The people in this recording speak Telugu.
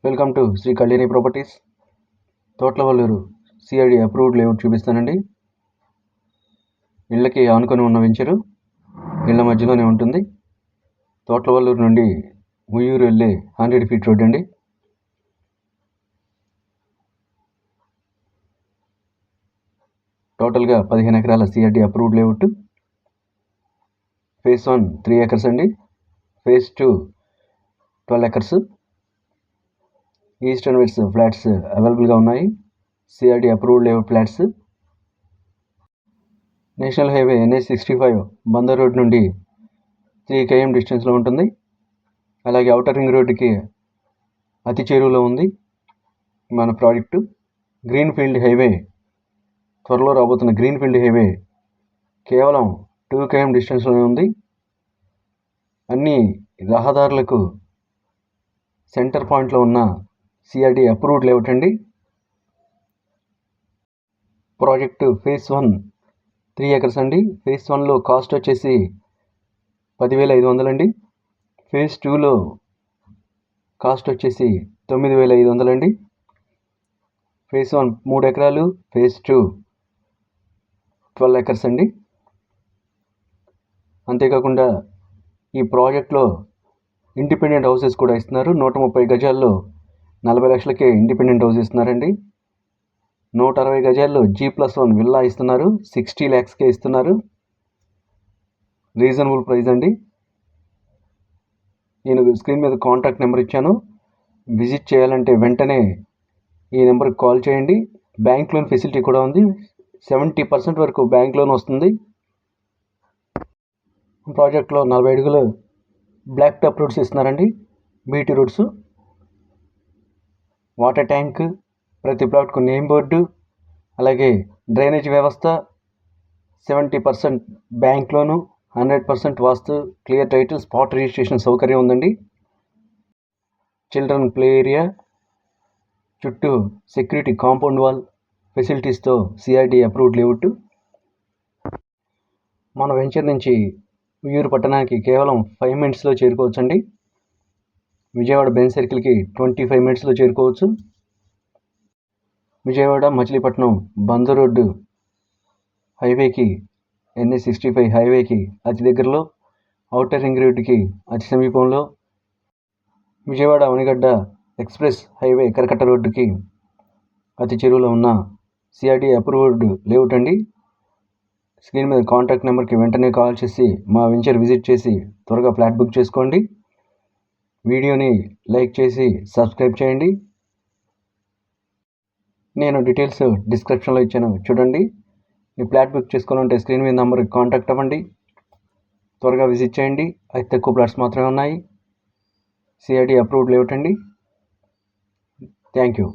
Welcome to Shri Kalyani properties. Thotlavalluru CID approved layout చూపిస్తానండి. ఇళ్ళకి ఆనుకొని ఉన్న వెంచరు ఇళ్ళ మధ్యలోనే ఉంటుంది. తోట్లవల్లూరు నుండి ఉయ్యూరు వెళ్ళే 100 ఫీట్ రోడ్ అండి. టోటల్గా 15 ఎకరాల CID approved layout. Phase 1 3 acres అండి. Phase 2 12 acres. East and west flats అవైలబుల్గా ఉన్నాయి. CRD approved layout flats. National highway NH65 Bandar road నుండి 3 km డిస్టెన్స్లో ఉంటుంది. అలాగే ఔటర్ రింగ్ రోడ్డుకి అతి చేరువలో ఉంది మన ప్రాజెక్టు. గ్రీన్ఫీల్డ్ హైవే, త్వరలో రాబోతున్న గ్రీన్ఫీల్డ్ హైవే కేవలం 2 km డిస్టెన్స్లోనే ఉంది. అన్ని రహదారులకు సెంటర్ పాయింట్లో ఉన్న సిఆర్డి అప్రూవ్డ్ లేఅవుట్ అండి. ప్రాజెక్టు ఫేజ్ 1 3 ఎకర్స్ అండి. ఫేజ్ 1లో కాస్ట్ వచ్చేసి 10,500 అండి. ఫేజ్ 2లో కాస్ట్ వచ్చేసి 9,500 అండి. ఫేజ్ 1 3 ఎకరాలు, ఫేజ్ 2 12 ఎకర్స్ అండి. అంతేకాకుండా ఈ ప్రాజెక్ట్లో ఇండిపెండెంట్ హౌసెస్ కూడా ఇస్తున్నారు. 130 గజాల్లో 40 లక్షలకే ఇండిపెండెంట్ హౌస్ ఇస్తున్నారండి. 160 గజాల్లో G+1 విల్లా ఇస్తున్నారు. 60 lakhsకే ఇస్తున్నారు. రీజనబుల్ ప్రైస్ అండి. నేను స్క్రీన్ మీద కాంటాక్ట్ నెంబర్ ఇచ్చాను. విజిట్ చేయాలంటే వెంటనే ఈ నెంబర్కి కాల్ చేయండి. బ్యాంక్ లోన్ ఫెసిలిటీ కూడా ఉంది. 70% వరకు బ్యాంక్ లోన్ వస్తుంది. ప్రాజెక్ట్లో 40 అడుగులు బ్లాక్ టాప్ రోడ్స్ ఇస్తున్నారండి. బీటీ రోడ్స్, వాటర్ ట్యాంక్, ప్రతి ప్లాట్కు నేమ్ బోర్డు, అలాగే డ్రైనేజ్ వ్యవస్థ, 70% bank loan, 100% vastu, clear title, spot registration సౌకర్యం ఉందండి. చిల్డ్రన్ ప్లే ఏరియా, చుట్టూ సెక్యూరిటీ కాంపౌండ్ వాల్ ఫెసిలిటీస్తో సిఆర్డి అప్రూవ్డ్ లేఅవుట్. మన వెంచర్ నుంచి ఉయ్యూరు పట్టణానికి కేవలం 5 minutesలో చేరుకోవచ్చండి. విజయవాడ బెంజ్ సర్కిల్కి 25 minutesలో చేరుకోవచ్చు. విజయవాడ మచిలీపట్నం బందర్ రోడ్డు హైవేకి, NH65 హైవేకి అతి దగ్గరలో, ఔటర్ రింగ్ రోడ్డుకి అతి సమీపంలో, విజయవాడ అవనిగడ్డ ఎక్స్ప్రెస్ హైవే కరకట్ట రోడ్డుకి అతి చెరువులో ఉన్న సిఆర్డి అప్రూవ్డ్ లేఅవుట్ అండి. స్క్రీన్ మీద కాంటాక్ట్ నెంబర్కి వెంటనే కాల్ చేసి మా వెంచర్ విజిట్ చేసి త్వరగా ఫ్లాట్ బుక్ చేసుకోండి. వీడియోని లైక్ చేసి సబ్స్క్రైబ్ చేయండి. నేను డీటెయిల్స్ డిస్క్రిప్షన్లో ఇచ్చాను, చూడండి. మీ ఫ్లాట్ బుక్ చేసుకోవాలంటే స్క్రీన్ మీద నెంబర్కి కాంటాక్ట్ అవ్వండి. త్వరగా విజిట్ చేయండి. అతి తక్కువ ఫ్లాట్స్ మాత్రమే ఉన్నాయి. సిఆర్డి అప్రూవ్డ్ లేఅవుట్ అండి. Thank you.